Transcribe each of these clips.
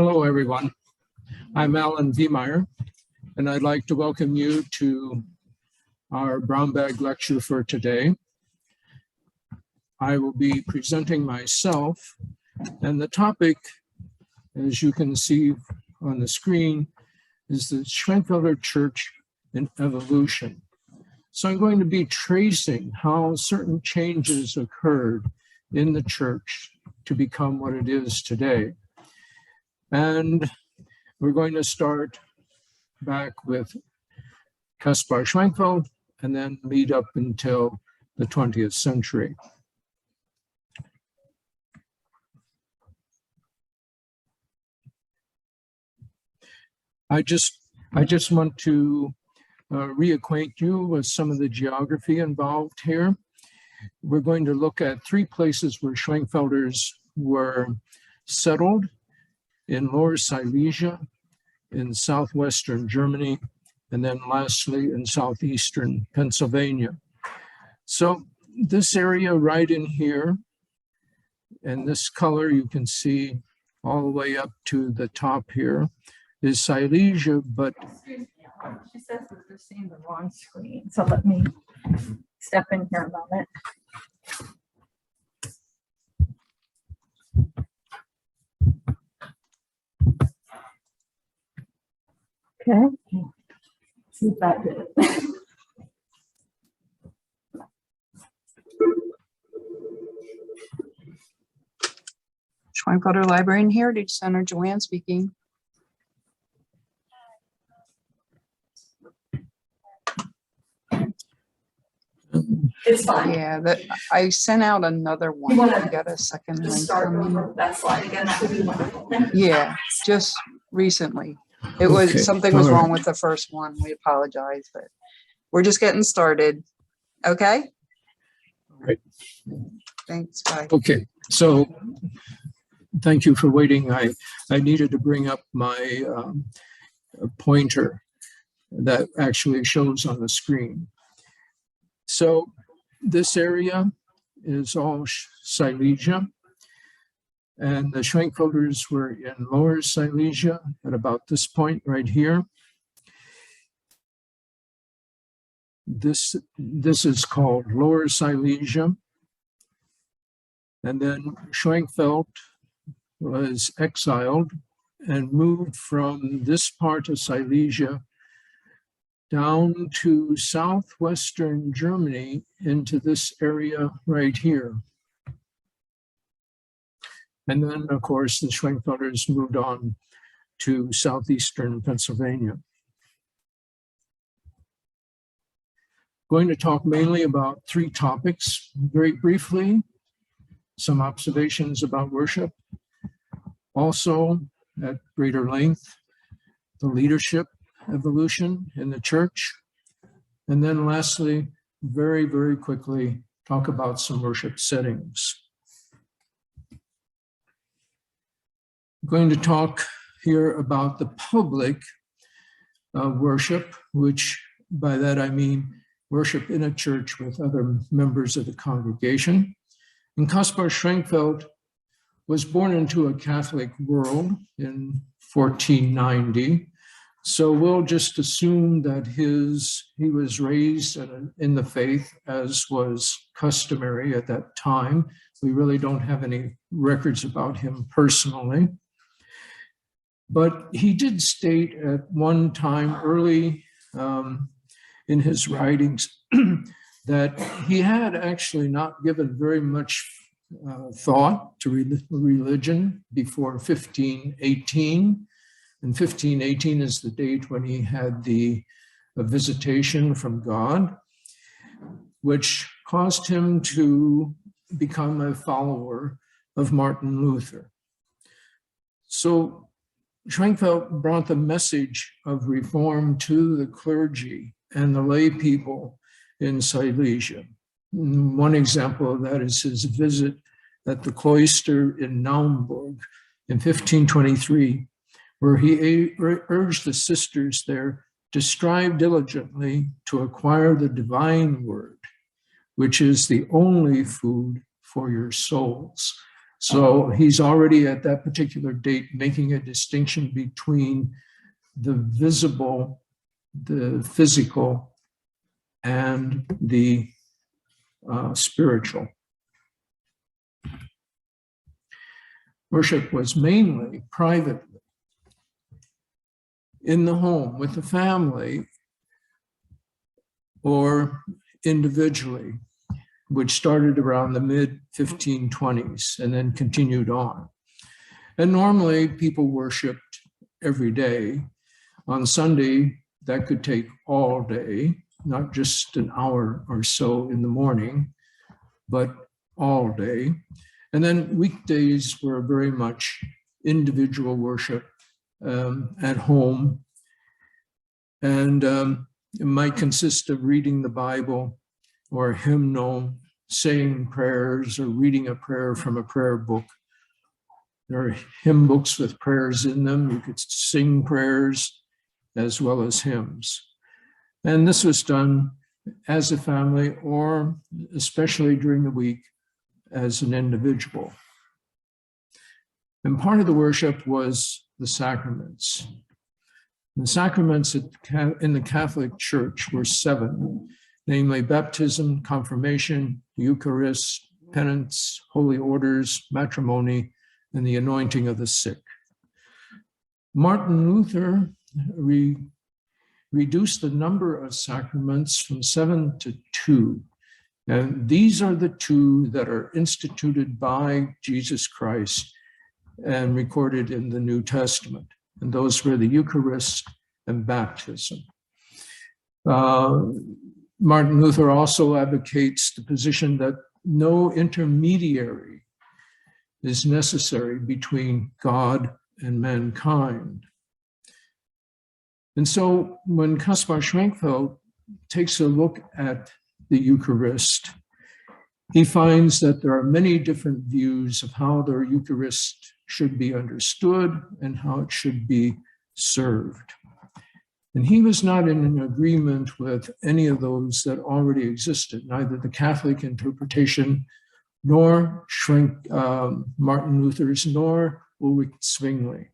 Hello, everyone. I'm Alan Wiemeyer, and I'd like to welcome you to our brown bag lecture for today. I will be presenting myself, and the topic, as you can see on the screen, is the Schwenkfelder Church in Evolution. So I'm going to be tracing how certain changes occurred in the church to become what it is today. And we're going to start back with Caspar Schwenkfeld and then lead up until the 20th century. I just want to reacquaint you with some of the geography involved here. We're going to look at three places where Schwenkfelders were settled: in Lower Silesia, in southwestern Germany, and then lastly in southeastern Pennsylvania. So this area right in here, and this color you can see all the way up to the top here, is Silesia, but... She says that they're seeing the wrong screen, so let me step in here a moment. Okay, see if that did it. Schwenkfelder Library and Heritage Center, Joanne speaking. It's fine. Yeah, I sent out another one. You You wanna got a second Just link start from me? over that slide again. That would be wonderful. Yeah, just recently. It was, Okay, something was all right. wrong with the first one. We apologize, but we're just getting started. Okay? Right. Thanks, bye. Okay, so thank you for waiting. I needed to bring up my pointer that actually shows on the screen. So this area is all Silesia, and the Schwenkfelders were in Lower Silesia at about this point right here. This is called Lower Silesia. And then Schwenkfeld was exiled and moved from this part of Silesia down to southwestern Germany into this area right here. And then, of course, the Schwenkfelders moved on to southeastern Pennsylvania. Going to talk mainly about three topics. Very briefly, some observations about worship. Also, at greater length, the leadership evolution in the church. And then lastly, very, very quickly, talk about some worship settings. I'm going to talk here about the public worship, which by that I mean worship in a church with other members of the congregation. And Caspar Schwenkfeld was born into a Catholic world in 1490. So we'll just assume that he was raised in the faith, as was customary at that time. We really don't have any records about him personally. But he did state at one time early in his writings that he had actually not given very much thought to religion before 1518. And 1518 is the date when he had a visitation from God, which caused him to become a follower of Martin Luther. So Schwenkfeld brought the message of reform to the clergy and the lay people in Silesia. One example of that is his visit at the cloister in Naumburg in 1523, where he urged the sisters there to strive diligently to acquire the divine word, which is the only food for your souls. So he's already at that particular date making a distinction between the visible, the physical, and the spiritual. Worship was mainly privately, in the home, with the family, or individually, which started around the mid-1520s and then continued on. And normally people worshiped every day. On Sunday, that could take all day, not just an hour or so in the morning, but all day. And then weekdays were very much individual worship at home. And it might consist of reading the Bible or a hymnal, saying prayers, or reading a prayer from a prayer book. There are hymn books with prayers in them. You could sing prayers as well as hymns. And this was done as a family, or especially during the week as an individual. And part of the worship was the sacraments. The sacraments in the Catholic Church were 7, namely baptism, confirmation, Eucharist, penance, holy orders, matrimony, and the anointing of the sick. Martin Luther reduced the number of sacraments from 7 to 2. And these are the 2 that are instituted by Jesus Christ and recorded in the New Testament. And those were the Eucharist and baptism. Martin Luther also advocates the position that no intermediary is necessary between God and mankind. And so when Kaspar Schwenkfelder takes a look at the Eucharist, he finds that there are many different views of how the Eucharist should be understood and how it should be served. And he was not in an agreement with any of those that already existed, neither the Catholic interpretation, nor Martin Luther's, nor Ulrich Zwingli.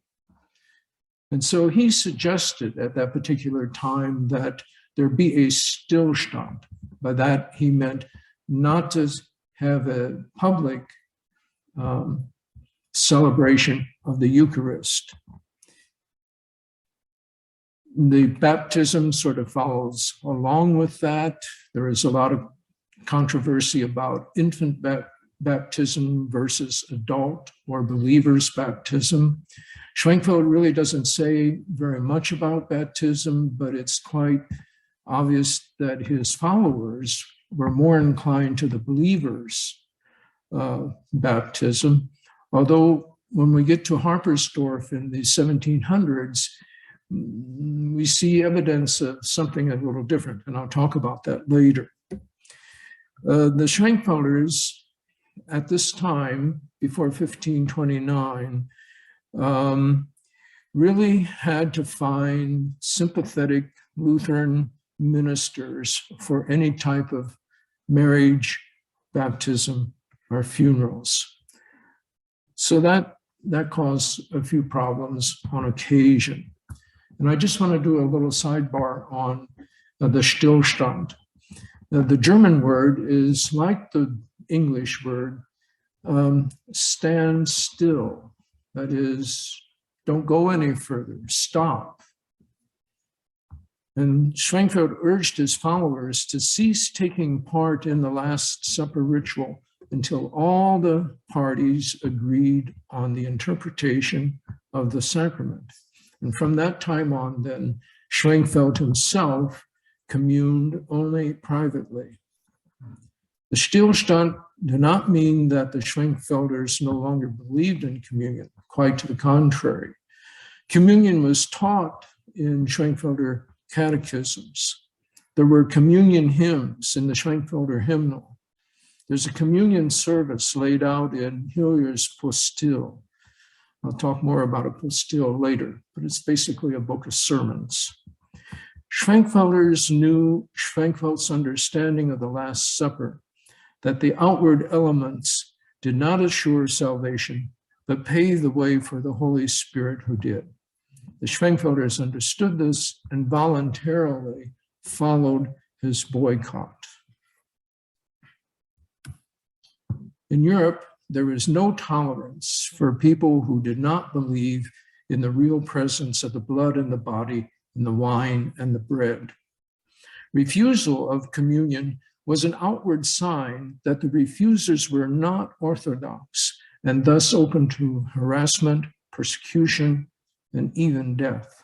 And so he suggested at that particular time that there be a Stillstand. By that, he meant not to have a public celebration of the Eucharist. The baptism sort of follows along with that. There is a lot of controversy about infant baptism versus adult or believer's baptism. Schwenkfelder really doesn't say very much about baptism, but it's quite obvious that his followers were more inclined to the believer's baptism. Although when we get to Harpersdorf in the 1700s, we see evidence of something a little different, and I'll talk about that later. The Schwenkfelders at this time, before 1529, really had to find sympathetic Lutheran ministers for any type of marriage, baptism, or funerals. So that caused a few problems on occasion. And I just want to do a little sidebar on the Stillstand. The German word is like the English word, stand still. That is, don't go any further, stop. And Schwenkfelder urged his followers to cease taking part in the Last Supper ritual until all the parties agreed on the interpretation of the sacrament. And from that time on, then, Schwenkfelder himself communed only privately. The Stillstand did not mean that the Schwenkfelders no longer believed in communion, quite to the contrary. Communion was taught in Schwenkfelder catechisms. There were communion hymns in the Schwenkfelder hymnal. There's a communion service laid out in Hilliard's Postille. I'll talk more about a Postille later, but it's basically a book of sermons. Schwenkfelders knew Schwenkfeld's understanding of the Last Supper, that the outward elements did not assure salvation, but paved the way for the Holy Spirit who did. The Schwenkfelders understood this and voluntarily followed his boycott. In Europe, there is no tolerance for people who did not believe in the real presence of the blood and the body, and the wine and the bread. Refusal of communion was an outward sign that the refusers were not Orthodox and thus open to harassment, persecution, and even death.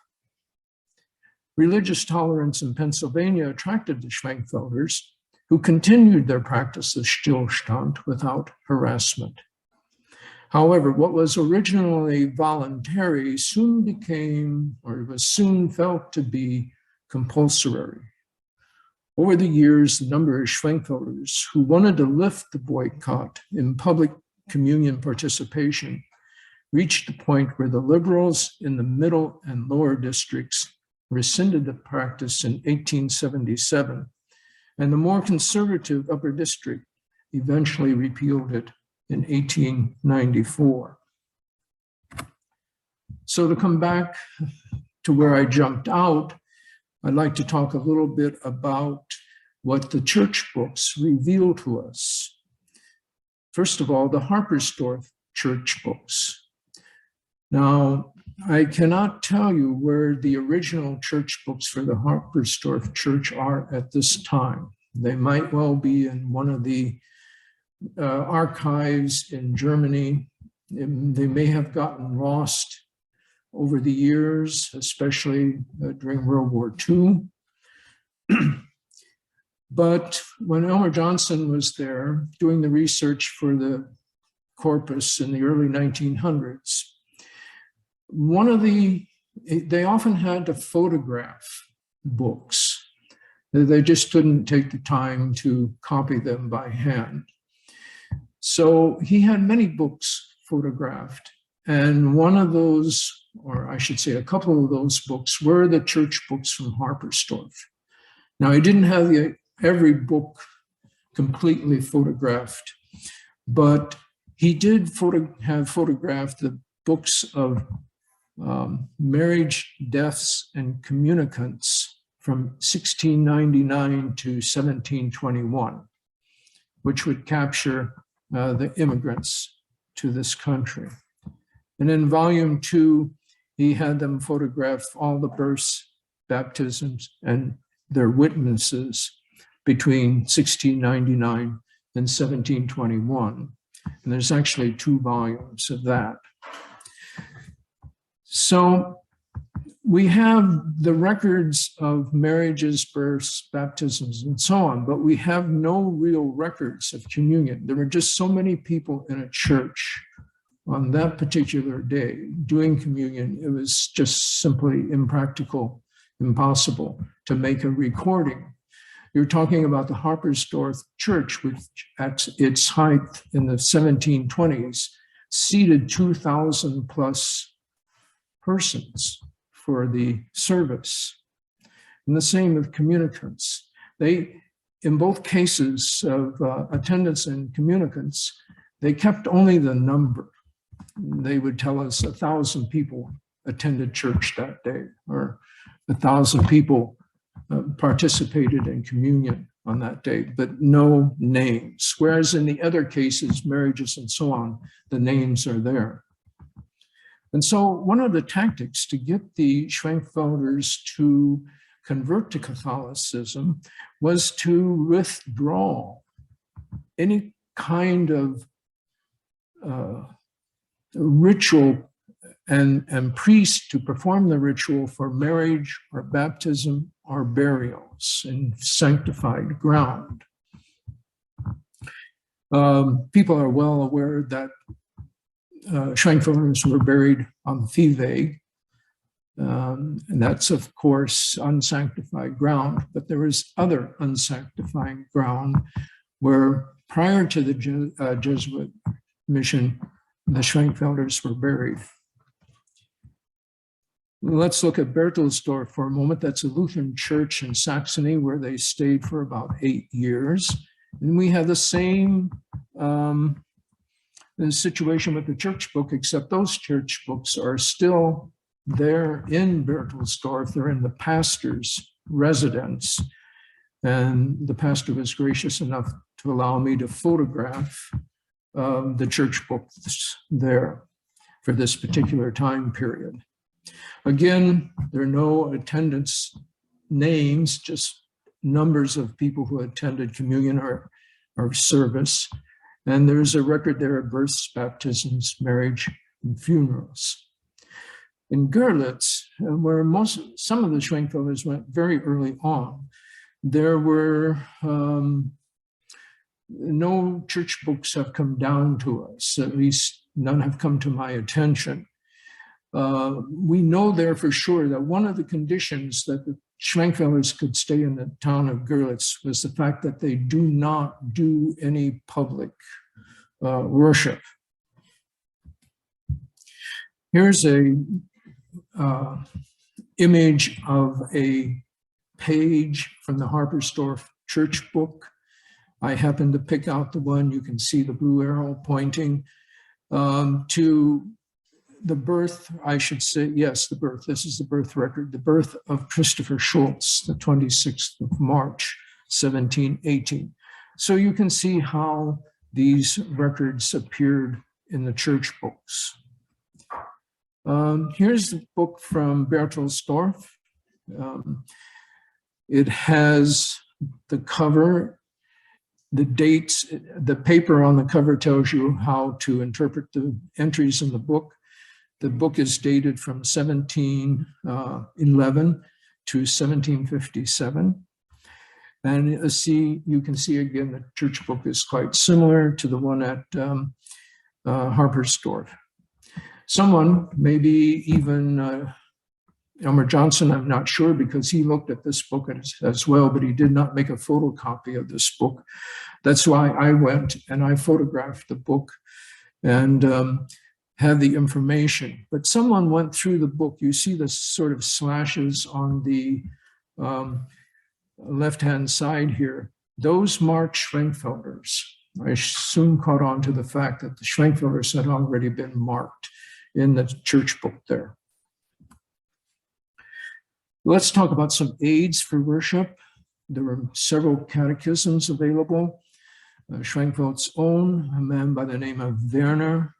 Religious tolerance in Pennsylvania attracted the Schwenkfelders, who continued their practice of Stillstand without harassment. However, what was originally voluntary soon became, or was soon felt to be, compulsory. Over the years, the number of Schwenkfelders who wanted to lift the boycott in public communion participation reached the point where the liberals in the middle and lower districts rescinded the practice in 1877, and the more conservative upper district eventually repealed it in 1894. So to come back to where I jumped out, I'd like to talk a little bit about what the church books reveal to us. First of all, the Harperstorf church books. Now, I cannot tell you where the original church books for the Harperstorf church are at this time. They might well be in one of the archives in Germany. They may have gotten lost over the years, especially during World War II. But when Elmer Johnson was there doing the research for the corpus in the early 1900s, they often had to photograph books. They just couldn't take the time to copy them by hand. So he had many books photographed. And one of those, or I should say a couple of those books, were the church books from Harperstorf. Now, he didn't have every book completely photographed, but he did have photographed the books of marriage, deaths, and communicants from 1699 to 1721, which would capture the immigrants to this country. And in volume 2, he had them photograph all the births, baptisms, and their witnesses between 1699 and 1721. And there's actually 2 volumes of that. So we have the records of marriages, births, baptisms, and so on, but we have no real records of communion. There were just so many people in a church on that particular day doing communion. It was just simply impractical, impossible to make a recording. You're talking about the Harperstorf church, which at its height in the 1720s seated 2,000 plus persons for the service. And the same with communicants. In both cases of attendance and communicants, they kept only the number. They would tell us 1,000 people attended church that day, or 1,000 people participated in communion on that day, but no names. Whereas in the other cases, marriages and so on, the names are there. And so one of the tactics to get the Schwenkfelders to convert to Catholicism was to withdraw any kind of ritual and priest to perform the ritual for marriage or baptism or burials in sanctified ground. People are well aware that Schwenkfelders were buried on the Viehweg, and that's of course unsanctified ground, but there is other unsanctified ground where prior to the Jesuit mission, the Schwenkfelders were buried. Let's look at Berthelsdorf for a moment. That's a Lutheran church in Saxony where they stayed for about 8 years. And we have the same the situation with the church book, except those church books are still there in Bertelsdorf. They're in the pastor's residence. And the pastor was gracious enough to allow me to photograph the church books there for this particular time period. Again, there are no attendance names, just numbers of people who attended communion or service. And there's a record there of births, baptisms, marriage, and funerals. In Görlitz, where some of the Schwenkfelders went very early on, there were no church books have come down to us, at least none have come to my attention. We know there for sure that one of the conditions that the Schwenkfelders could stay in the town of Görlitz was the fact that they do not do any public worship. Here's a image of a page from the Harpersdorf church book. I happened to pick out the one, you can see the blue arrow pointing to the birth, I should say, yes, the birth, this is the birth record, the birth of Christopher Schultz, the 26th of March, 1718. So you can see how these records appeared in the church books. Here's the book from Bertelsdorf. It has the cover, the dates, the paper on the cover tells you how to interpret the entries in the book. The book is dated from 1711 to 1757. And you can see again, the church book is quite similar to the one at Harpersdorf. Someone, maybe even Elmer Johnson, I'm not sure, because he looked at this book as well, but he did not make a photocopy of this book. That's why I went and I photographed the book and had the information. But someone went through the book. You see the sort of slashes on the left-hand side here. Those marked Schwenkfelders. I soon caught on to the fact that the Schwenkfelders had already been marked in the church book there. Let's talk about some aids for worship. There were several catechisms available. Schwenkfeld's own, a man by the name of Werner,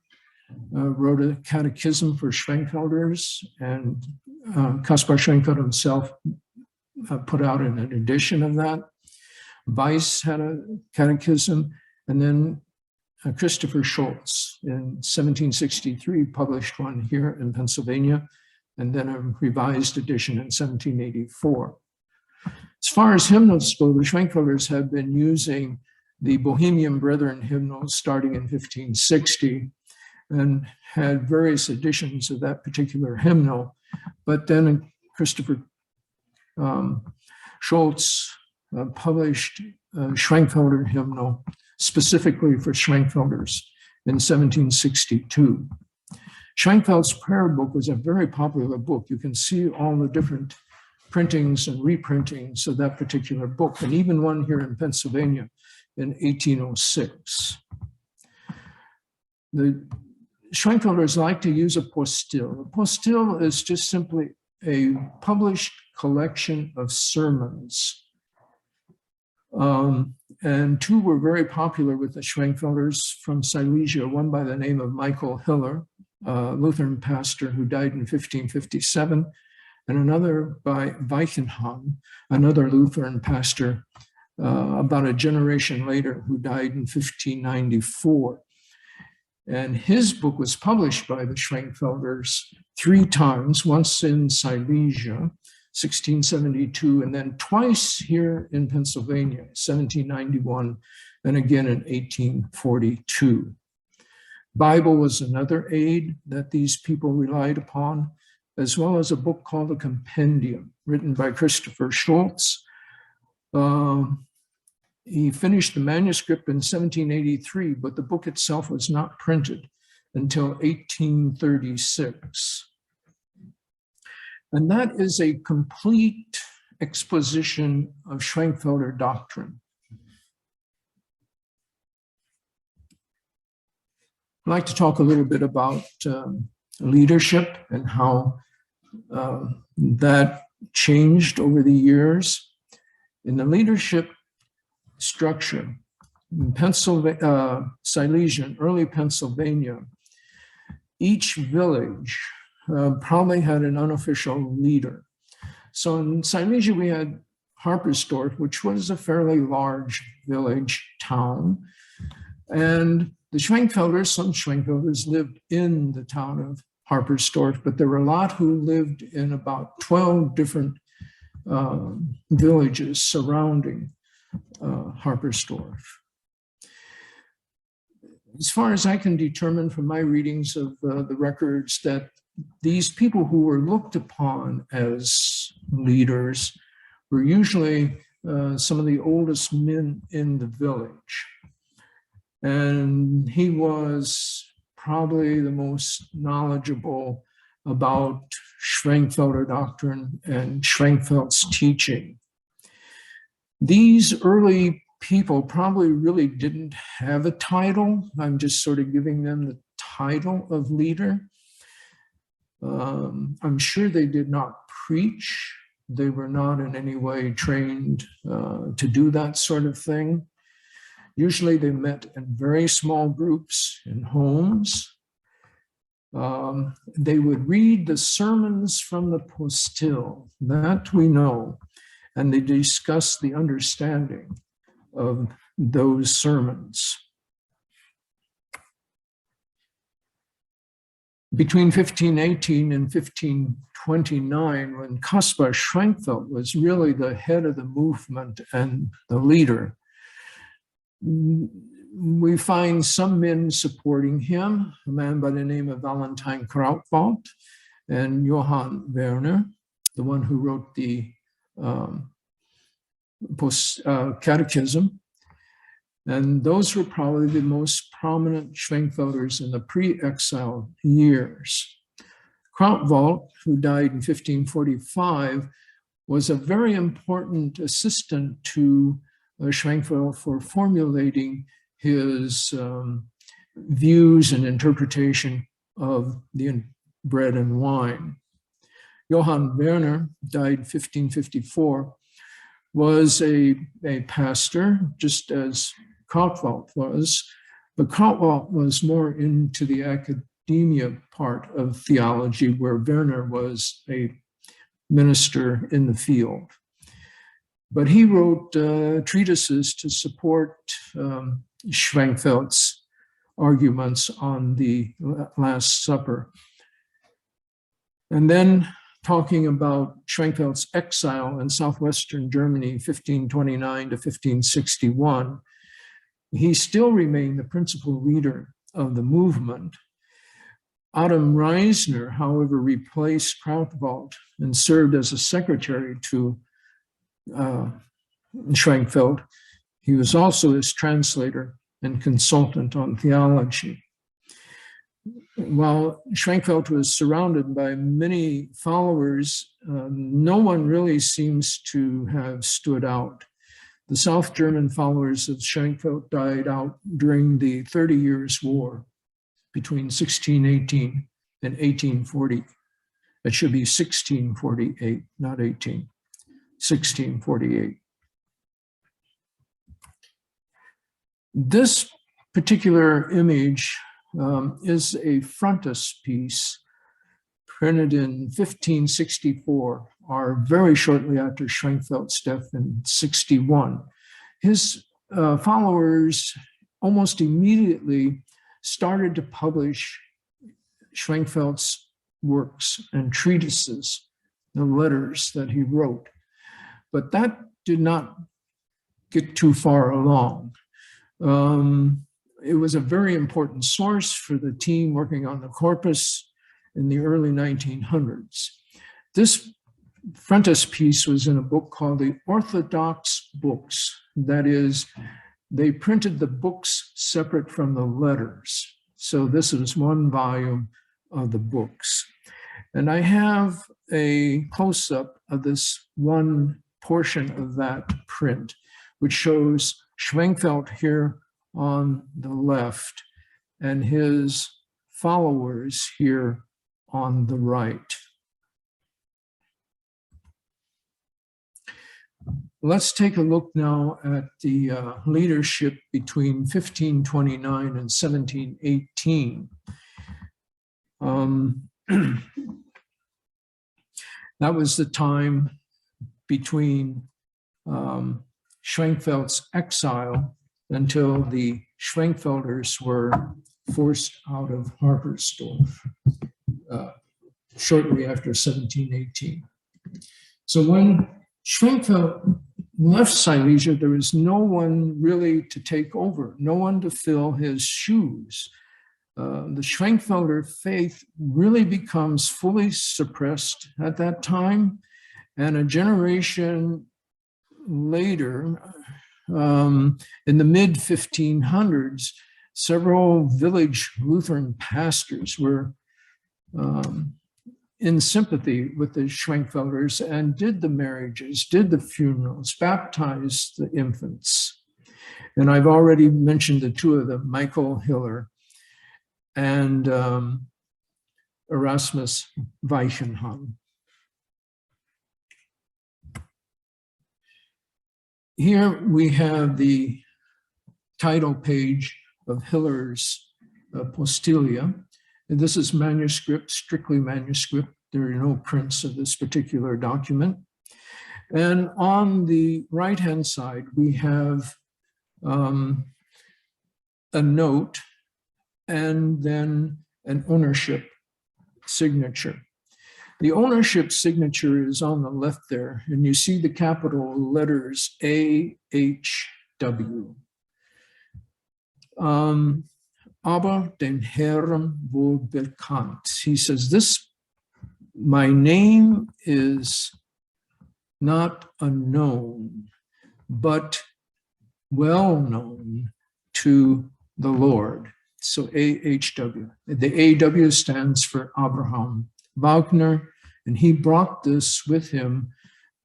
wrote a catechism for Schwenkfelders, and Kaspar Schwenkfeld himself put out an edition of that. Weiss had a catechism, and then Christopher Schultz in 1763 published one here in Pennsylvania, and then a revised edition in 1784. As far as hymnals go, the Schwenkfelders have been using the Bohemian Brethren hymnals starting in 1560 and had various editions of that particular hymnal. But then Christopher Schultz published a Schwenkfelder hymnal specifically for Schwenkfelders in 1762. Schwenkfeld's prayer book was a very popular book. You can see all the different printings and reprintings of that particular book, and even one here in Pennsylvania in 1806. The Schwenkfelders like to use a postille. A postille is just simply a published collection of sermons. And two were very popular with the Schwenkfelders from Silesia, one by the name of Michael Hiller, a Lutheran pastor who died in 1557, and another by Weichenhahn, another Lutheran pastor about a generation later who died in 1594. And his book was published by the Schwenkfelders 3 times, once in Silesia, 1672, and then twice here in Pennsylvania, 1791, and again in 1842. Bible was another aid that these people relied upon, as well as a book called a Compendium, written by Christopher Schultz. He finished the manuscript in 1783, but the book itself was not printed until 1836. And that is a complete exposition of Schwenkfelder doctrine. I'd like to talk a little bit about leadership and how that changed over the years. In the leadership structure in Pennsylvania, Silesia, early Pennsylvania, each village probably had an unofficial leader. So in Silesia, we had Harperstorf, which was a fairly large village town. And the Schwenkfelders, some Schwenkfelders lived in the town of Harperstorf, but there were a lot who lived in about 12 different villages surrounding Harperstorf. As far as I can determine from my readings of the records, that these people who were looked upon as leaders were usually some of the oldest men in the village. And he was probably the most knowledgeable about Schwenkfelder doctrine and Schwenkfeld's teaching. These early people probably really didn't have a title. I'm just sort of giving them the title of leader. I'm sure they did not preach. They were not in any way trained to do that sort of thing. Usually they met in very small groups in homes. They would read the sermons from the postil, that we know, and they discussed the understanding of those sermons. Between 1518 and 1529, when Caspar Schwenkfeld was really the head of the movement and the leader, we find some men supporting him, a man by the name of Valentine Krautwald and Johann Werner, the one who wrote the Catechism. And those were probably the most prominent Schwenkfelders in the pre-exile years. Krautwald, who died in 1545, was a very important assistant to Schwenkfeld for formulating his views and interpretation of the bread and wine. Johann Werner died in 1554, was a pastor, just as Krautwald was, but Krautwald was more into the academia part of theology, where Werner was a minister in the field. But he wrote treatises to support Schwenkfeld's arguments on the Last Supper. And then talking about Schwenkfeld's exile in southwestern Germany, 1529 to 1561, he still remained the principal leader of the movement. Adam Reisner, however, replaced Krautwald and served as a secretary to Schwenkfeld. He was also his translator and consultant on theology. While Schwenkfeld was surrounded by many followers, no one really seems to have stood out. The South German followers of Schwenkfeld died out during the 30 Years' War between 1618 and 1840. It should be 1648, not 18, 1648. This particular image is a frontispiece printed in 1564, or very shortly after Schwenkfeld's death in 61. His followers almost immediately started to publish Schwenkfeld's works and treatises, the letters that he wrote. But that did not get too far along. It was a very important source for the team working on the corpus in the early 1900s. This frontispiece was in a book called the Orthodox Books. That is, they printed the books separate from the letters. So this is one volume of the books. And I have a close-up of this one portion of that print, which shows Schwenkfeld here on the left, and his followers here on the right. Let's take a look now at the leadership between 1529 and 1718. That was the time between Schwenkfeld's exile until the Schwenkfelders were forced out of Harpersdorf shortly after 1718. So when Schwenkfeld left Silesia, there was no one really to take over, no one to fill his shoes. The Schwenkfelder faith really becomes fully suppressed at that time, and a generation later, in the mid-1500s, several village Lutheran pastors were in sympathy with the Schwenkfelders and did the marriages, did the funerals, baptized the infants. And I've already mentioned the two of them, Michael Hiller and Erasmus Weichenhahn. Here we have the title page of Hiller's Postilia. And this is manuscript, strictly manuscript. There are no prints of this particular document. And on the right-hand side, we have a note and then an ownership signature. The ownership signature is on the left there, and you see the capital letters A-H-W. Aber den Herrn wohl bekannt. He says, my name is not unknown, but well known to the Lord. So A-H-W. The A-W stands for Abraham Wagner, and he brought this with him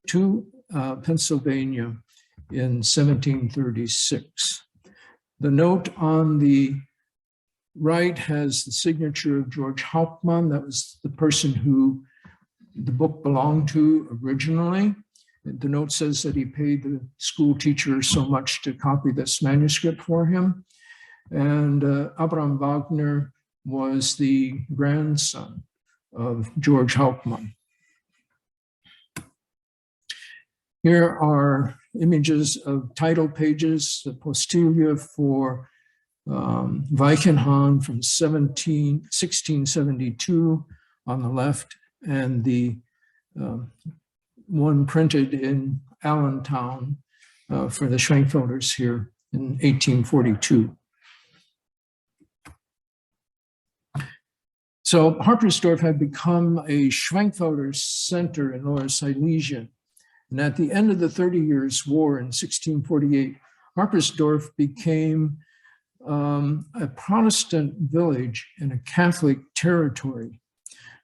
to Pennsylvania in 1736. The note on the right has the signature of George Hauptmann. That was the person who the book belonged to originally. The note says that he paid the school teacher so much to copy this manuscript for him. And Abraham Wagner was the grandson of George Hauptmann. Here are images of title pages, the Postilia for Weichenhahn from 1672 on the left, and the one printed in Allentown for the Schwenkfelders here in 1842. So Harpersdorf had become a Schwenkfelder center in Lower Silesia. And at the end of the 30 Years' War in 1648, Harpersdorf became a Protestant village in a Catholic territory.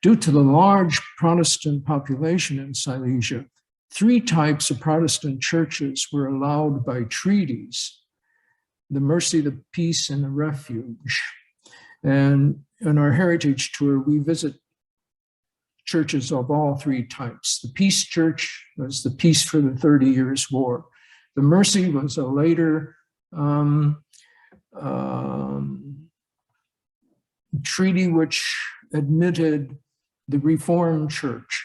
Due to the large Protestant population in Silesia, 3 types of Protestant churches were allowed by treaties: the Mercy, the Peace, and the Refuge. And in our heritage tour, we visit churches of all 3 types. The Peace Church was the peace for the 30 Years' War. The Mercy was a later treaty which admitted the Reformed Church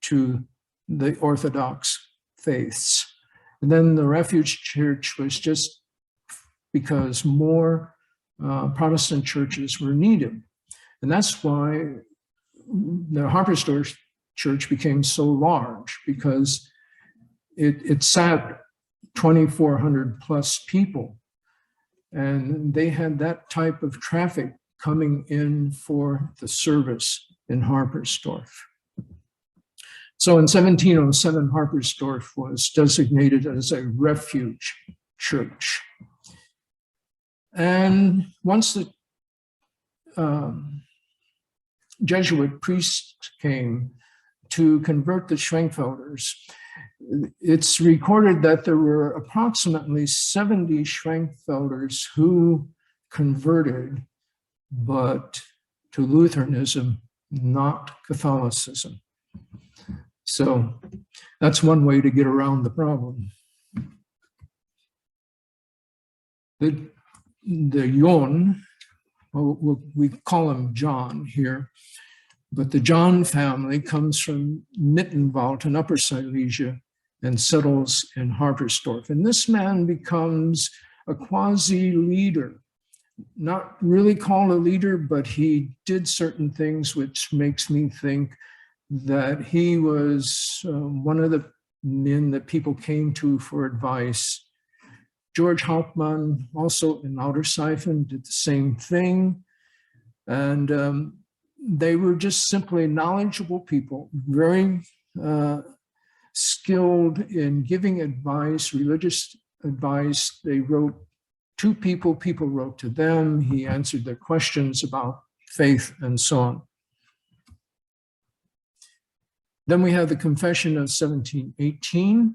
to the Orthodox faiths. And then the Refuge Church was just because more Protestant churches were needed. And that's why the Harpersdorf Church became so large, because it sat 2,400 plus people. And they had that type of traffic coming in for the service in Harpersdorf. So in 1707, Harpersdorf was designated as a refuge church. And once the Jesuit priests came to convert the Schwenkfelders, it's recorded that there were approximately 70 Schwenkfelders who converted but to Lutheranism, not Catholicism. So that's one way to get around the problem. The Jon, we call him John here, but the John family comes from Mittenwald in Upper Silesia and settles in Harpersdorf. And this man becomes a quasi-leader, not really called a leader, but he did certain things which makes me think that he was one of the men that people came to for advice. George Hauptmann, also in Lauterseifen, did the same thing. And they were just simply knowledgeable people, very skilled in giving advice, religious advice. They wrote to people, people wrote to them. He answered their questions about faith and so on. Then we have the Confession of 1718.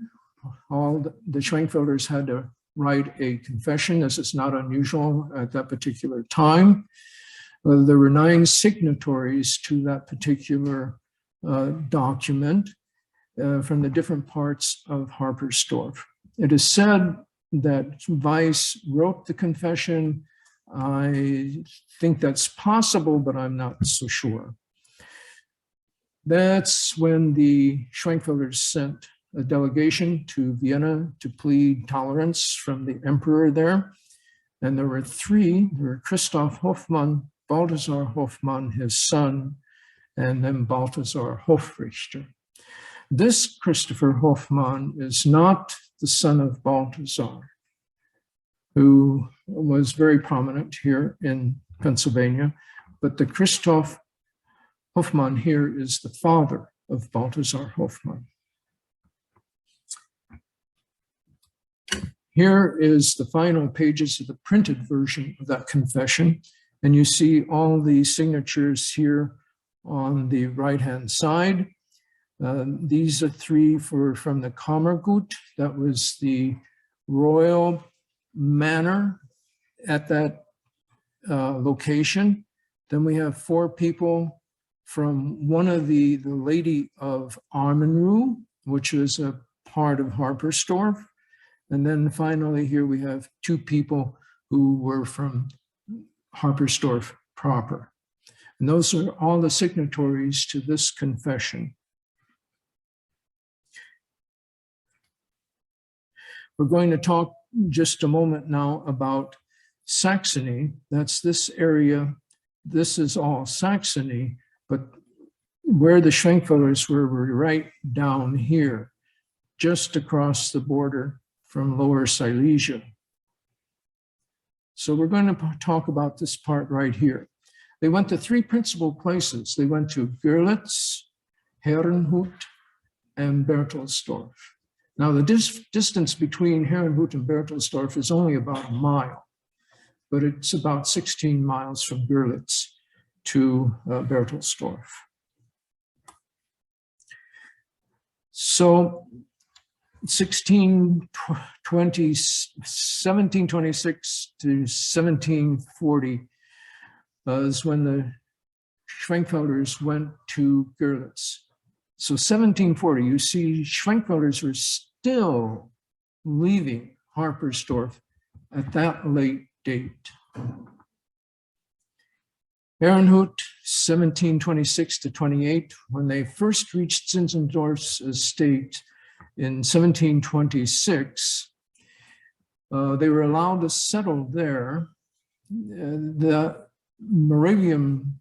All the Schwenkfelders had to write a confession. This is not unusual at that particular time. There were 9 signatories to that particular document from the different parts of Harpersdorf. It is said that Weiss wrote the confession. I think that's possible, but I'm not so sure. That's when the Schwenkfelders sent a delegation to Vienna to plead tolerance from the emperor there. And there were 3, there were Christoph Hoffmann, Balthasar Hoffmann, his son, and then Balthasar Hofrichter. This Christopher Hoffmann is not the son of Balthasar, who was very prominent here in Pennsylvania, but the Christoph Hoffmann here is the father of Balthasar Hoffmann. Here is the final pages of the printed version of that confession. And you see all the signatures here on the right-hand side. These are 3 from the Kammergut. That was the royal manor at that location. Then we have 4 people from one of the Lady of Armenru, which was a part of Harpersdorf. And then finally here we have 2 people who were from Harpersdorf proper. And those are all the signatories to this confession. We're going to talk just a moment now about Saxony. That's this area. This is all Saxony, but where the Schwenkfelders were right down here, just across the border from Lower Silesia. So we're going to talk about this part right here. They went to 3 principal places. They went to Görlitz, Herrenhut, and Berthelsdorf. Now the distance between Herrenhut and Berthelsdorf is only about a mile, but it's about 16 miles from Görlitz to Berthelsdorf. So 1726 to 1740 is when the Schwenkfelders went to Görlitz. So 1740, you see Schwenkfelders were still leaving Harpersdorf at that late date. Herrenhut, 1726 to 28, when they first reached Zinzendorf's estate in 1726, they were allowed to settle there. The Moravian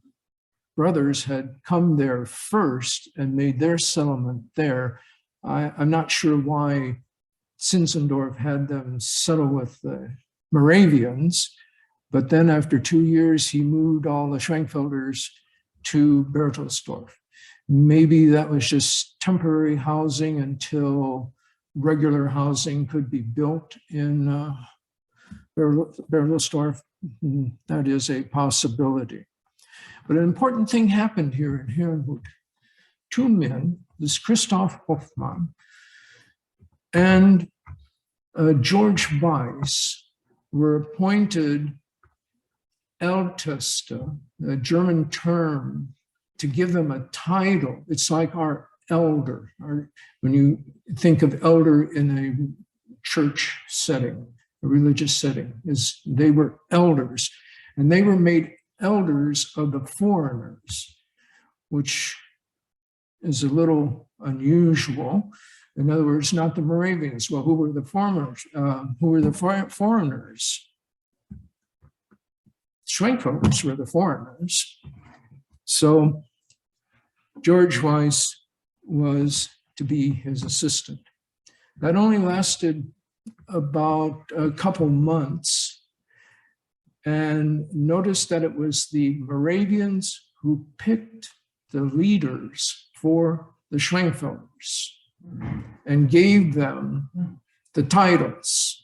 brothers had come there first and made their settlement there. I'm not sure why Zinzendorf had them settle with the Moravians, but then after 2 years, he moved all the Schwenkfelders to Berthelsdorf. Maybe that was just temporary housing until regular housing could be built in Berthelsdorf. That is a possibility. But an important thing happened here in Herrenhut. 2 men, this Christoph Hoffmann and George Weiss, were appointed Älteste, a German term to give them a title. It's like our elder. When you think of elder in a church setting, a religious setting, is they were elders, and they were made elders of the foreigners, which is a little unusual. In other words, not the Moravians. Well, who were the foreigners? Foreigners? Schwenkfelders were the foreigners. So George Weiss was to be his assistant. That only lasted about a couple months. And notice that it was the Moravians who picked the leaders for the Schwenkfelders and gave them the titles.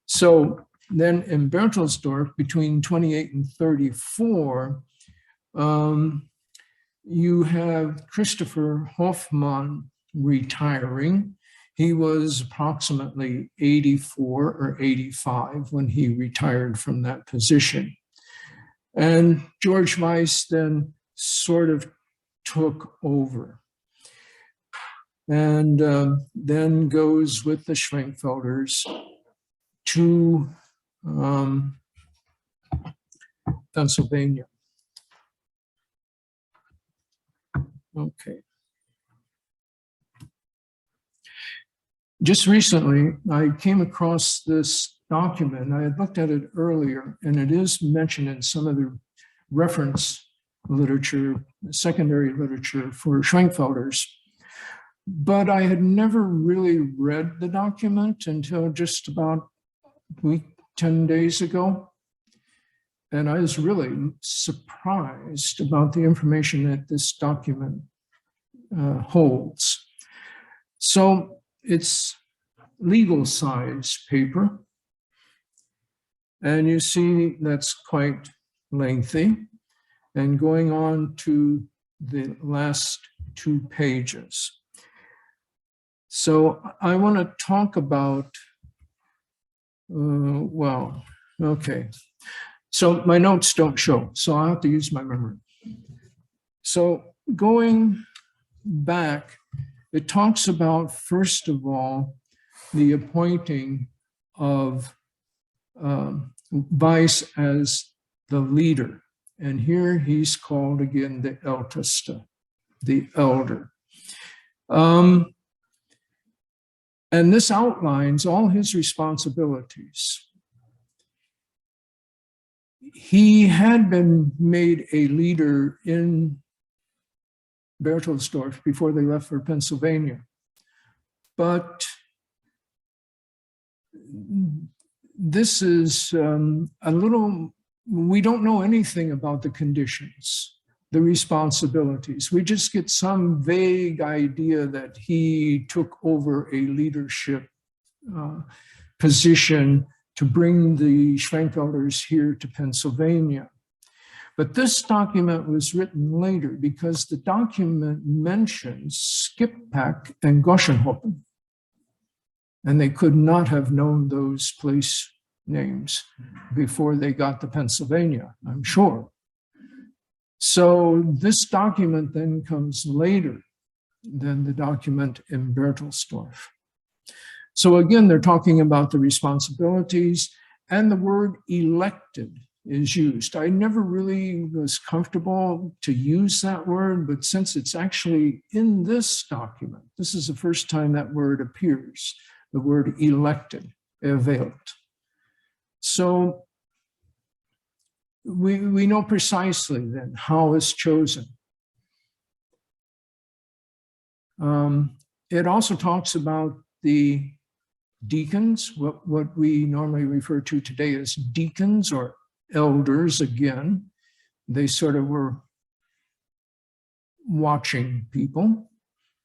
So then in Berthelsdorf, between 28 and 34, you have Christopher Hoffmann retiring. He was approximately 84 or 85 when he retired from that position. And George Weiss then sort of took over and then goes with the Schwenkfelders to Pennsylvania. Okay. Just recently, I came across this document. I had looked at it earlier, and it is mentioned in some of the reference literature, secondary literature for Schwenkfelders. But I had never really read the document until just about a week, 10 days ago. And I was really surprised about the information that this document holds. So it's legal size paper. And you see that's quite lengthy. And going on to the last 2 pages. So I want to talk about, well, okay. So my notes don't show, so I'll have to use my memory. So going back, it talks about, first of all, the appointing of Weiss as the leader. And here he's called again the Älteste, the elder. And this outlines all his responsibilities. He had been made a leader in Berthelsdorf before they left for Pennsylvania. But this is a little, we don't know anything about the conditions, the responsibilities. We just get some vague idea that he took over a leadership position to bring the Schwenkfelders here to Pennsylvania. But this document was written later because the document mentions Skippack and Goschenhofen, and they could not have known those place names before they got to Pennsylvania, I'm sure. So this document then comes later than the document in Berthelsdorf. So again, they're talking about the responsibilities, and the word elected is used. I never really was comfortable to use that word, but since it's actually in this document, this is the first time that word appears, the word elected, erwählt. So we know precisely then how it's chosen. It also talks about the deacons, what we normally refer to today as deacons or elders again. They sort of were watching people,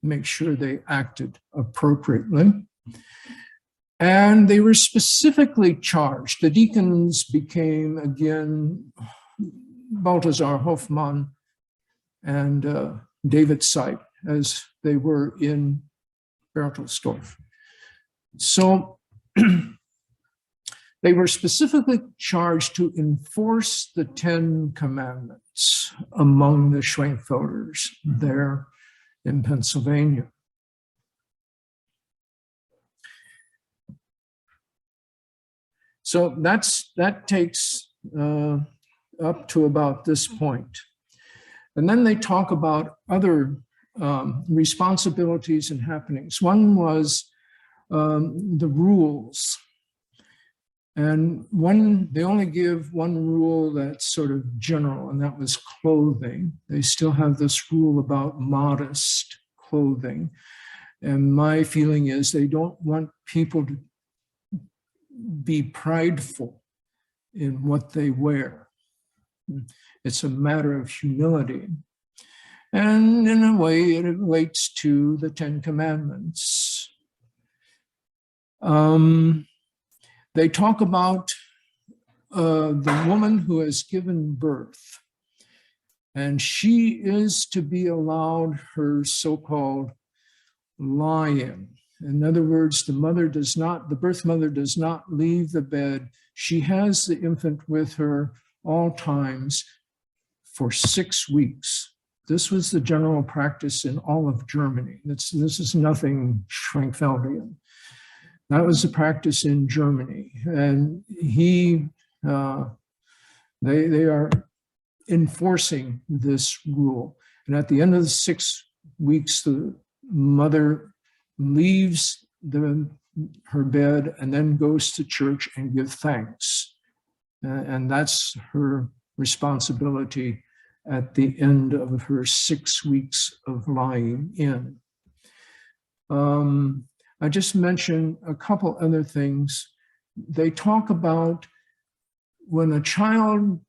make sure they acted appropriately. And they were specifically charged. The deacons became, again, Balthasar Hoffmann and David Seib, as they were in Berthelsdorf. So They were specifically charged to enforce the 10 Commandments among the Schwenkfelders there in Pennsylvania. So that takes up to about this point. And then they talk about other responsibilities and happenings. One was the rules. And they only give one rule that's sort of general, and that was clothing. They still have this rule about modest clothing. And my feeling is they don't want people to be prideful in what they wear. It's a matter of humility. And in a way, it relates to the 10 Commandments. They talk about the woman who has given birth, and she is to be allowed her so-called lie-in. In other words, the birth mother does not leave the bed. She has the infant with her all times for 6 weeks. This was the general practice in all of Germany. This is nothing Schwenkfeldian. That was the practice in Germany. And they are enforcing this rule. And at the end of the 6 weeks, the mother leaves her bed and then goes to church and give thanks. And that's her responsibility at the end of her 6 weeks of lying in. I just mentioned a couple other things. They talk about when a child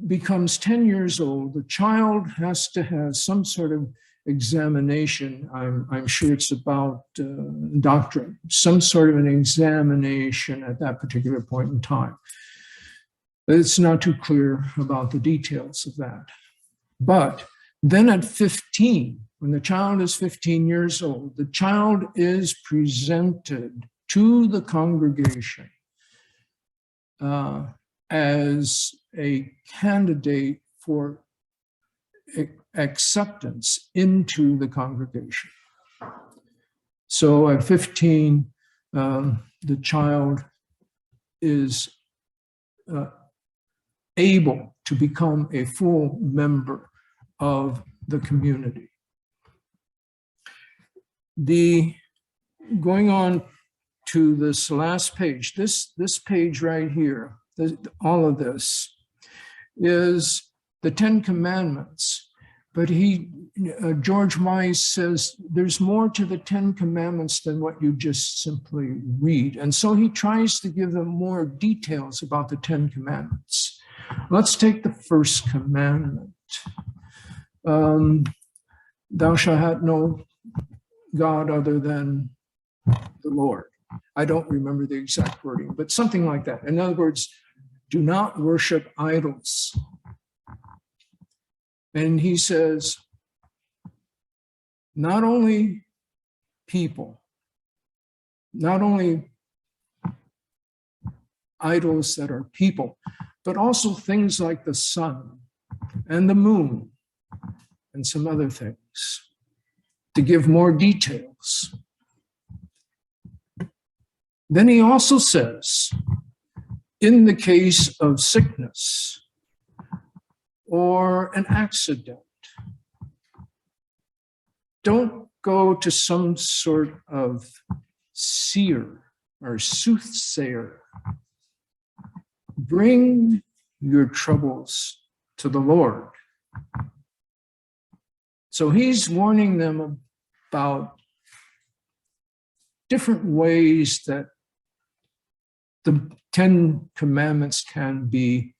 becomes 10 years old, the child has to have some sort of examination. I'm sure it's about doctrine, some sort of an examination at that particular point in time. It's not too clear about the details of that. But then at 15, when the child is 15 years old, the child is presented to the congregation as a candidate for acceptance into the congregation. So at 15, the child is able to become a full member of the community. Going on to this last page, this page right here, all of this is the 10 Commandments. But George Weiss says there's more to the 10 Commandments than what you just simply read. And so he tries to give them more details about the 10 Commandments. Let's take the first commandment. Thou shalt have no God other than the Lord. I don't remember the exact wording, but something like that. In other words, do not worship idols. And he says, not only people, not only idols that are people, but also things like the sun and the moon and some other things, to give more details. Then he also says, in the case of sickness or an accident, don't go to some sort of seer or soothsayer. Bring your troubles to the Lord. So he's warning them about different ways that the 10 Commandments can be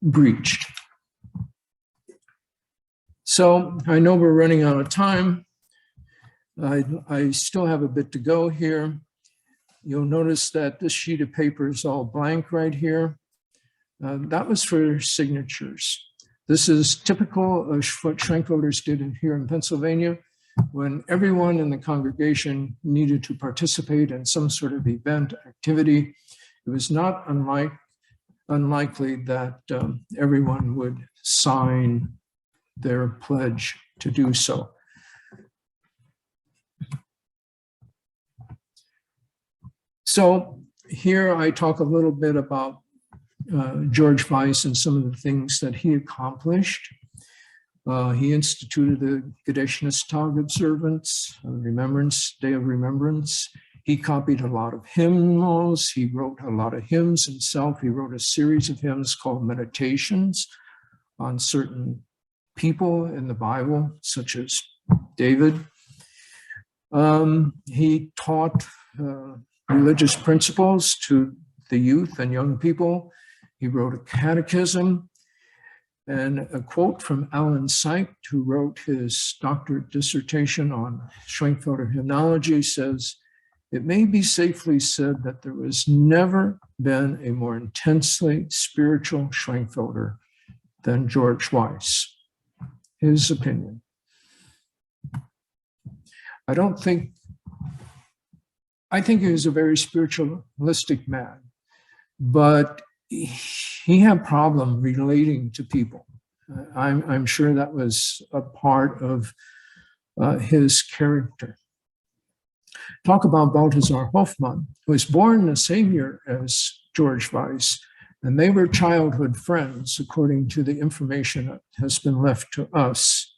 breached. So I know we're running out of time. I still have a bit to go here. You'll notice that this sheet of paper is all blank right here. That was for signatures. This is typical of what Schwenkfelders did here in Pennsylvania. when everyone in the congregation needed to participate in some sort of event, activity, it was not unlikely that everyone would sign their pledge to do so. So here I talk a little bit about George Weiss and some of the things that he accomplished. He instituted the Gedächtnistag observance, Remembrance, Day of Remembrance. He copied a lot of hymnals. He wrote a lot of hymns himself. He wrote a series of hymns called Meditations on certain people in the Bible, such as David. He taught religious principles to the youth and young people. He wrote a catechism. And a quote from Alan Sykes, who wrote his doctorate dissertation on Schwenkfelder hymnology, says, "It may be safely said that there has never been a more intensely spiritual Schwenkfelder than George Weiss." His opinion. I think he was a very spiritualistic man, but he had a problem relating to people. I'm sure that was a part of his character. Talk about Balthasar Hoffmann, who was born the same year as George Weiss, and they were childhood friends, according to the information that has been left to us.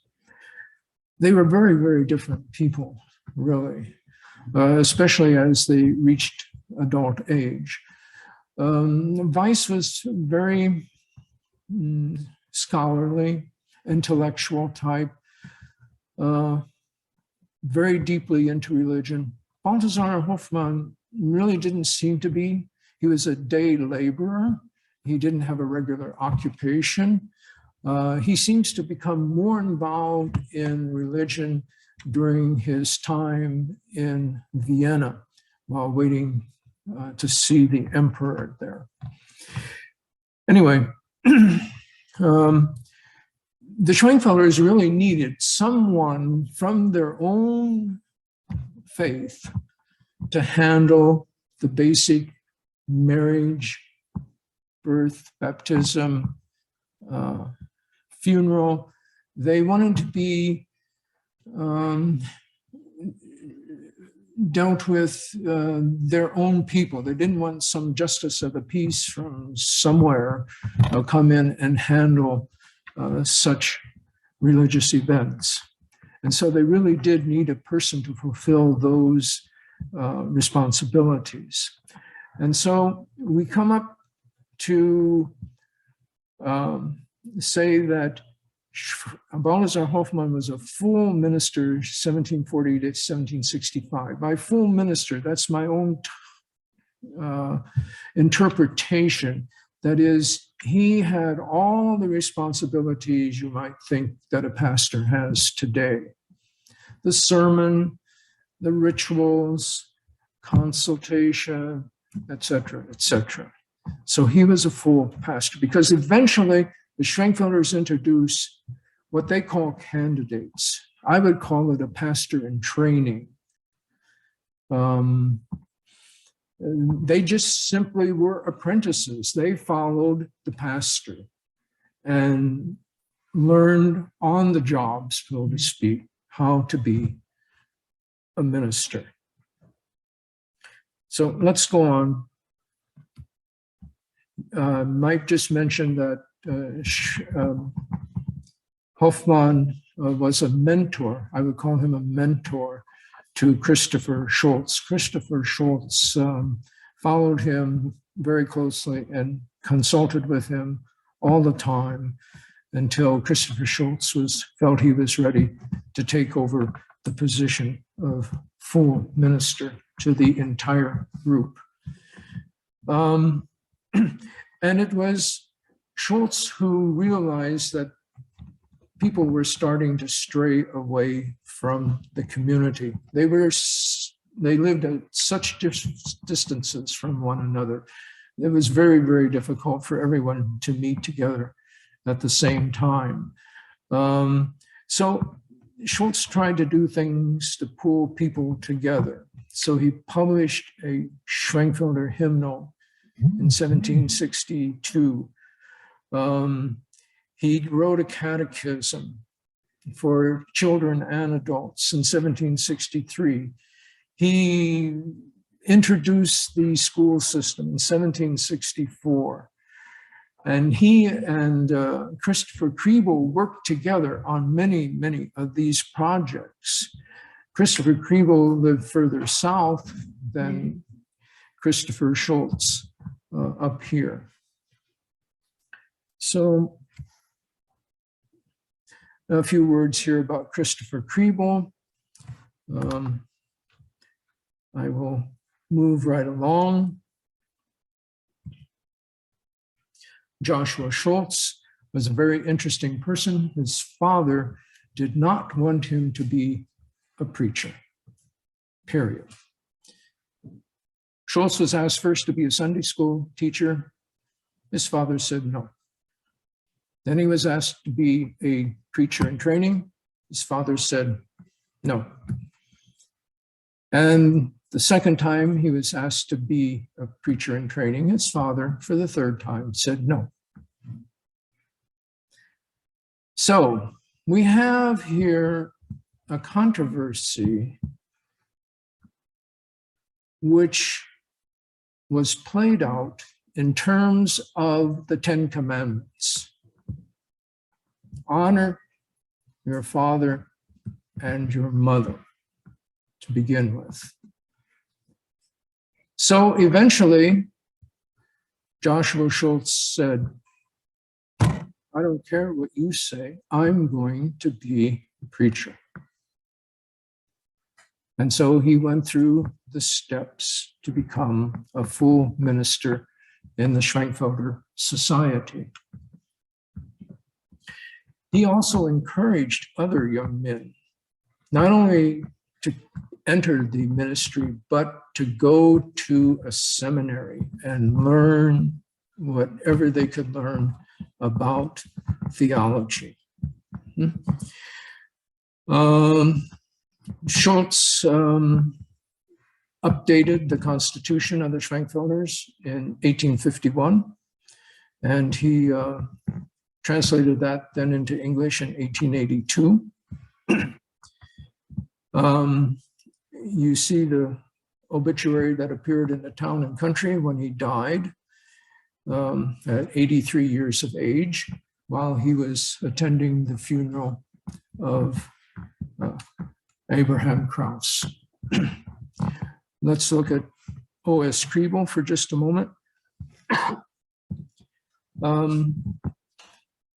They were very, very different people, really, especially as they reached adult age. Weiss was very scholarly, intellectual type, very deeply into religion. Balthasar Hoffmann really didn't seem to be. He was a day laborer. He didn't have a regular occupation. He seems to become more involved in religion during his time in Vienna while waiting to see the emperor there. Anyway, the Schwenkfelders really needed someone from their own faith to handle the basic marriage, birth, baptism, funeral. They wanted to be dealt with their own people. They didn't want some justice of the peace from somewhere come in and handle such religious events. And so they really did need a person to fulfill those responsibilities. And so we come up to say that Balthasar Hoffmann was a full minister, 1740 to 1765. By full minister, that's my own interpretation. That is, he had all the responsibilities you might think that a pastor has today. The sermon, the rituals, consultation, etc., etc. So he was a full pastor, because eventually the Schwenkfelders introduced what they call candidates. I would call it a pastor in training. They just simply were apprentices. They followed the pastor and learned on the job, so to speak, how to be a minister. So let's go on. Mike just mentioned that Hoffmann was a mentor. I would call him a mentor to Christopher Schultz. Christopher Schultz followed him very closely and consulted with him all the time until Christopher Schultz felt he was ready to take over the position of full minister to the entire group. And it was Schultz who realized that people were starting to stray away from the community. They lived at such distances from one another. It was very, very difficult for everyone to meet together at the same time. So Schultz tried to do things to pull people together. So he published a Schwenkfelder hymnal in 1762. He wrote a catechism for children and adults in 1763. He introduced the school system in 1764. And he and Christopher Kriebel worked together on many, many of these projects. Christopher Kriebel lived further south than Christopher Schultz up here. So a few words here about Christopher Kriebel. I will move right along. Joshua Schultz was a very interesting person. His father did not want him to be a preacher, period. Schultz was asked first to be a Sunday school teacher. His father said no. Then he was asked to be a preacher in training. His father said no. And the second time he was asked to be a preacher in training, his father, for the third time, said no. So we have here a controversy which was played out in terms of the 10 Commandments. Honor your father and your mother, to begin with. So eventually, Joshua Schultz said, I don't care what you say, I'm going to be a preacher. And so he went through the steps to become a full minister in the Schwenkfelder Society. He also encouraged other young men, not only to enter the ministry, but to go to a seminary and learn whatever they could learn about theology. Schultz updated the Constitution of the Schwenkfelders in 1851, and he translated that then into English in 1882. You see the obituary that appeared in the Town and Country when he died at 83 years of age, while he was attending the funeral of Abraham Krauss. Let's look at O.S. Kriebel for just a moment.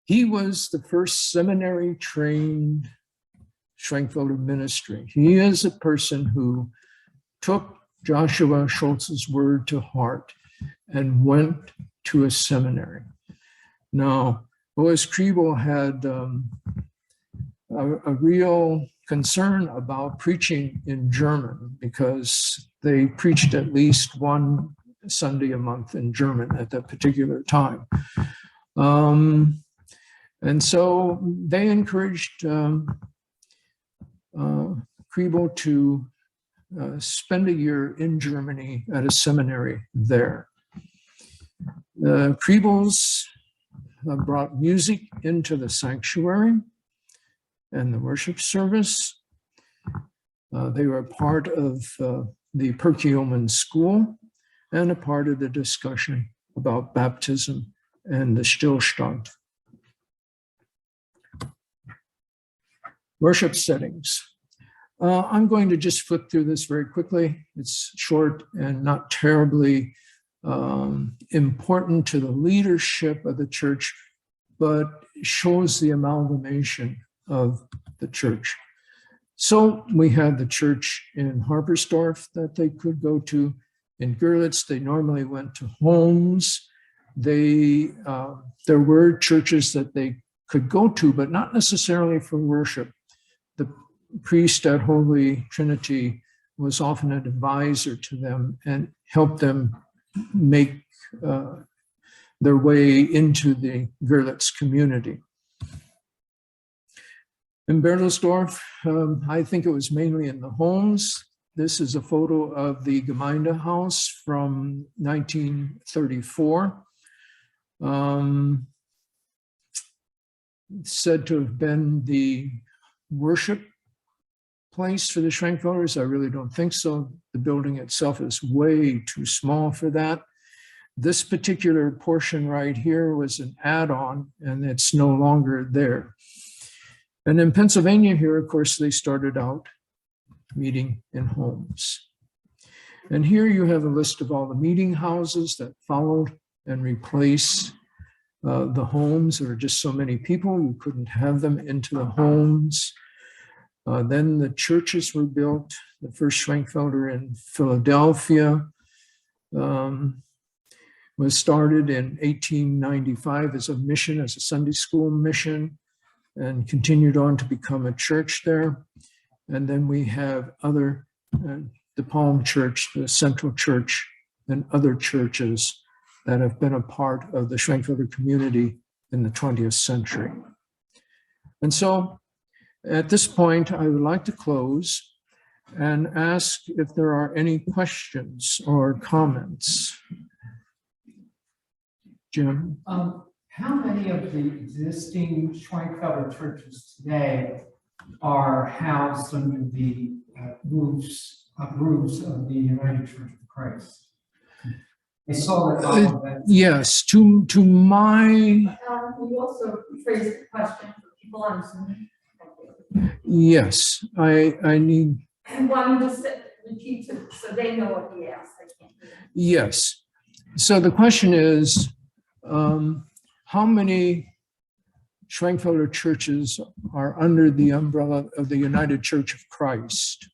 He was the first seminary-trained Schwenkfelder ministry. He is a person who took Joshua Schultz's word to heart and went to a seminary. Now, O.S. Kriebel had a real concern about preaching in German because they preached at least one Sunday a month in German at that particular time. And so they encouraged Kriebel to spend a year in Germany at a seminary there. The Kriebels brought music into the sanctuary and the worship service. They were part of the Perkiomen school and a part of the discussion about baptism and the Stillstand. Worship settings. I'm going to just flip through this very quickly. It's short and not terribly important to the leadership of the church, but shows the amalgamation of the church. So we had the church in Harpersdorf that they could go to. In Görlitz, they normally went to homes. There were churches that they could go to, but not necessarily for worship. The priest at Holy Trinity was often an advisor to them and helped them make their way into the Görlitz community. In Bertelsdorf, I think it was mainly in the homes. This is a photo of the Gemeindehaus from 1934. Said to have been the worship place for the Schwenkfelders. I really don't think so. The building itself is way too small for that. This particular portion right here was an add-on, and it's no longer there. And in Pennsylvania here, of course, they started out meeting in homes. And here you have a list of all the meeting houses that followed and replaced the homes. There were just so many people, you couldn't have them into the homes. Then the churches were built. The first Schwenkfelder in Philadelphia was started in 1895 as a mission, as a Sunday school mission, and continued on to become a church there. And then we have other, the Palm Church, the Central Church, and other churches that have been a part of the Schwenkfelder community in the 20th century. And so at this point, I would like to close and ask if there are any questions or comments. Jim? How many of the existing Schwenkfelder churches today are housed under the roofs of the United Church of Christ? I saw that. Yes, to my, You also phrased the question for people on Zoom. yes, I need, And why don't you just repeat it so they know what he asked? I can't hear. yes. So the question is, how many Schwenkfelder churches are under the umbrella of the United Church of Christ?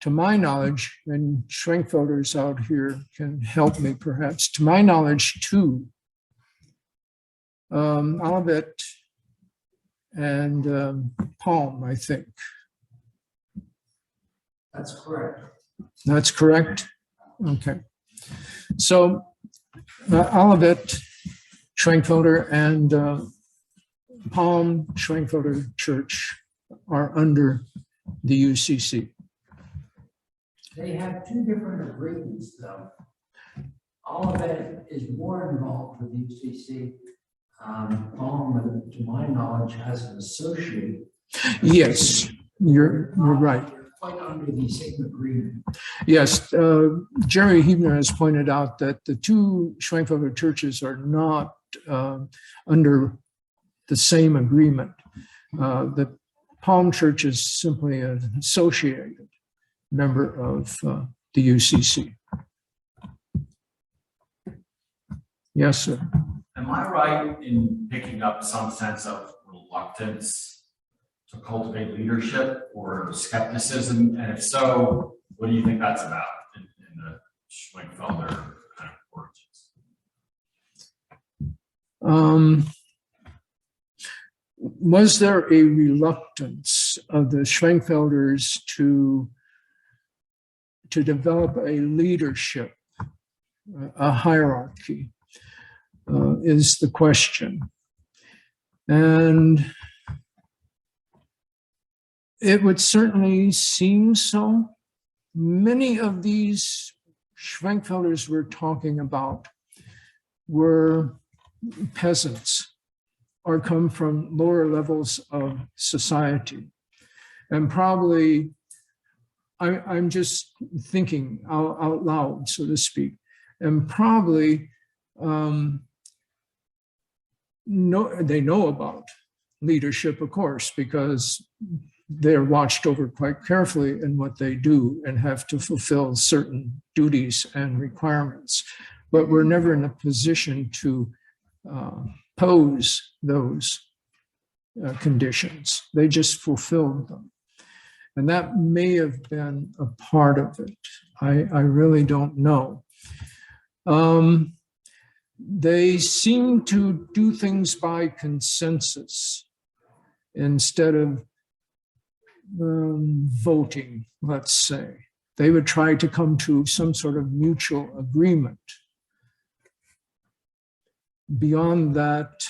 To my knowledge, and Schwenkfelders out here can help me perhaps, to my knowledge, 2. Olivet and Palm, I think. That's correct. That's correct? Okay. So Olivet, Schwenkfelder, and Palm Schwenkfelder Church are under the UCC. They have 2 different agreements, though. Olivet is more involved with UCC. Palm, to my knowledge, has an associate. Yes, you're right. They're quite under the same agreement. Yes, Jerry Hebner has pointed out that the 2 Schwenkfelder churches are not under the same agreement. The Palm Church is simply an associated member of the UCC. Yes, sir. Am I right in picking up some sense of reluctance to cultivate leadership or skepticism? And if so, what do you think that's about in the Schwenkfelder kind of origins? Was there a reluctance of the Schwenkfelders to develop a leadership, a hierarchy, is the question. And it would certainly seem so. Many of these Schwenkfelders we're talking about were peasants or come from lower levels of society. And probably, I'm just thinking out loud, so to speak, and probably they know about leadership, of course, because they're watched over quite carefully in what they do and have to fulfill certain duties and requirements. But we're never in a position to pose those conditions. They just fulfilled them. And that may have been a part of it. I really don't know. They seem to do things by consensus instead of voting, let's say. They would try to come to some sort of mutual agreement. Beyond that,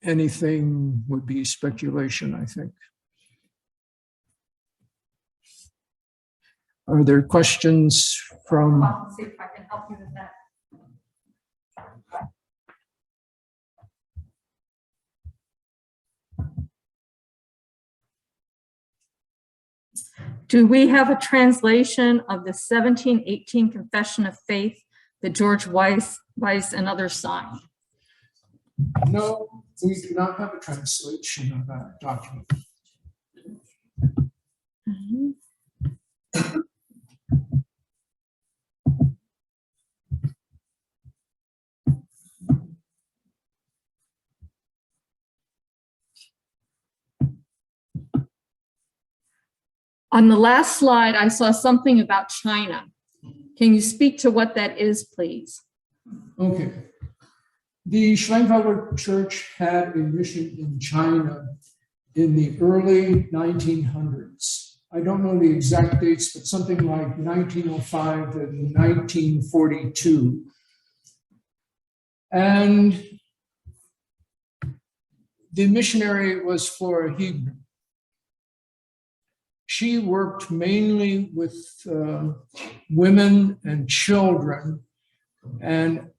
anything would be speculation, I think. Are there questions from? I'll see if I can help you with that. Do we have a translation of the 1718 Confession of Faith that George Weiss and others signed? No, we do not have a translation of that document. On the last slide, I saw something about China. Can you speak to what that is, please? Okay. The Schwenkfelder Church had a mission in China in the early 1900s. I don't know the exact dates, but something like 1905 and 1942. And the missionary was Flora Hebner. She worked mainly with women and children, and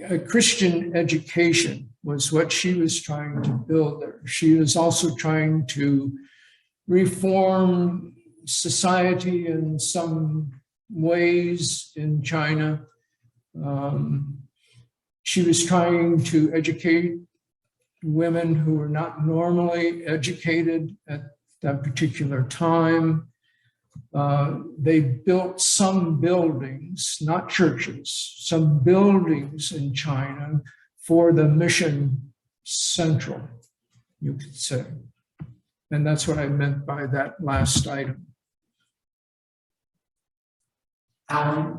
a Christian education was what she was trying to build there. She was also trying to reform society in some ways in China. She was trying to educate women who were not normally educated at that particular time. They built some buildings, not churches, some buildings in China for the mission central, you could say. And that's what I meant by that last item. And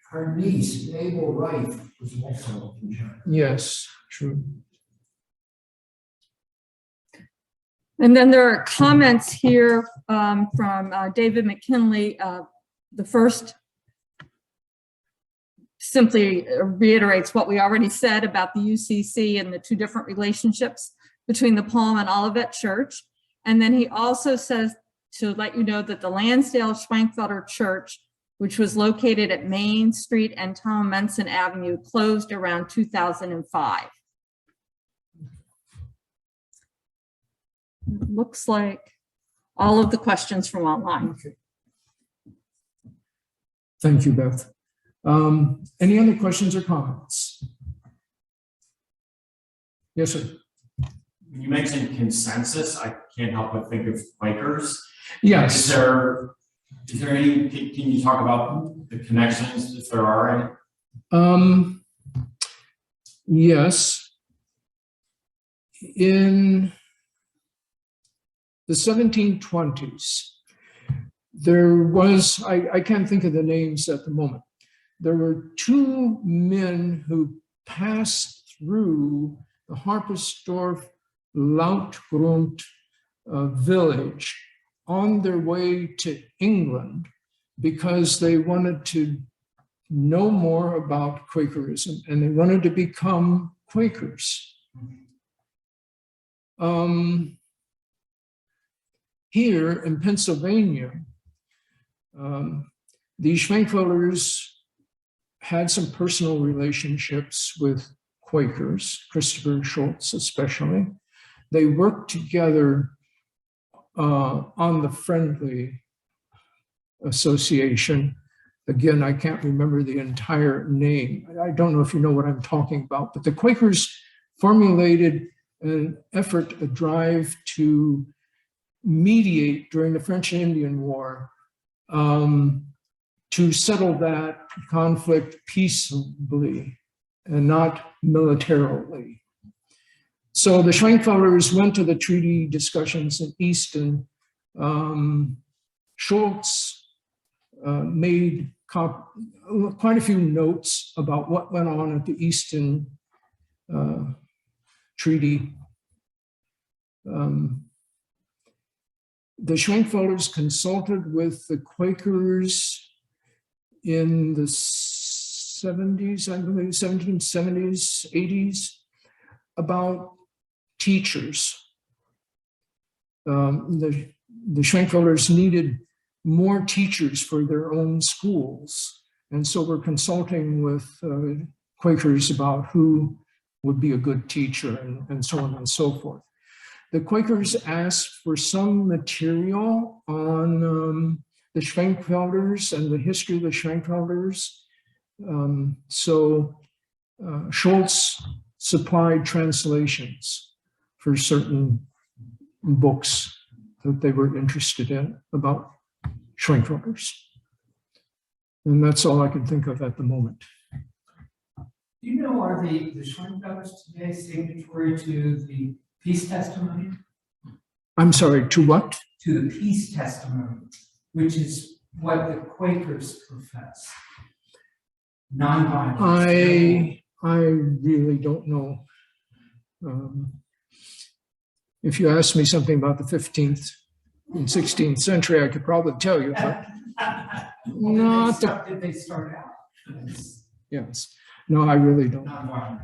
her niece, Mabel Wright, was also in China. Yes, true. And then there are comments here from David McKinley. The first simply reiterates what we already said about the UCC and the two different relationships between the Palm and Olivet Church. And then he also says to let you know that the Lansdale Schwenkfelder Church, which was located at Main Street and Tom Menson Avenue, closed around 2005. Looks like all of the questions from online. Okay. Thank you, Beth. Any other questions or comments? Yes, sir. When you mentioned consensus, I can't help but think of Quakers. Yes. Is there any, can you talk about the connections, if there are any? Yes. In the 1720s, there was, I can't think of the names at the moment. There were two men who passed through the Harpersdorf Lautgrund village on their way to England because they wanted to know more about Quakerism and they wanted to become Quakers. Here in Pennsylvania, the Schwenkfelders had some personal relationships with Quakers, Christopher Schultz especially. They worked together on the Friendly Association. Again, I can't remember the entire name. I don't know if you know what I'm talking about, but the Quakers formulated an effort, a drive to mediate during the French and Indian War to settle that conflict peaceably and not militarily. So the Schwenkfelders went to the treaty discussions in Easton. Schultz made quite a few notes about what went on at the Easton Treaty. The Schwenkfelders consulted with the Quakers in the 70s, I believe, 1770s, 80s, about teachers. The Schwenkfelders needed more teachers for their own schools. And so we're consulting with Quakers about who would be a good teacher and so on and so forth. The Quakers asked for some material on the Schwenkfelders and the history of the Schwenkfelders. So Schultz supplied translations for certain books that they were interested in about Schwenkfelders. And that's all I can think of at the moment. Do you know, are the Schwenkfelders today signatory to the peace testimony? I'm sorry, to what? To the peace testimony, which is what the Quakers profess. Non-violence. I really don't know. If you asked me something about the 15th and 16th century, I could probably tell you, but not the, Did they start out as yes. No, I really don't. non-violent?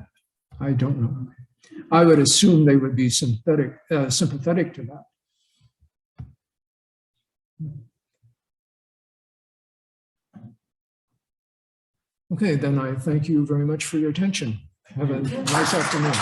I don't know. I would assume they would be sympathetic to that. Okay, then I thank you very much for your attention. Have a nice afternoon.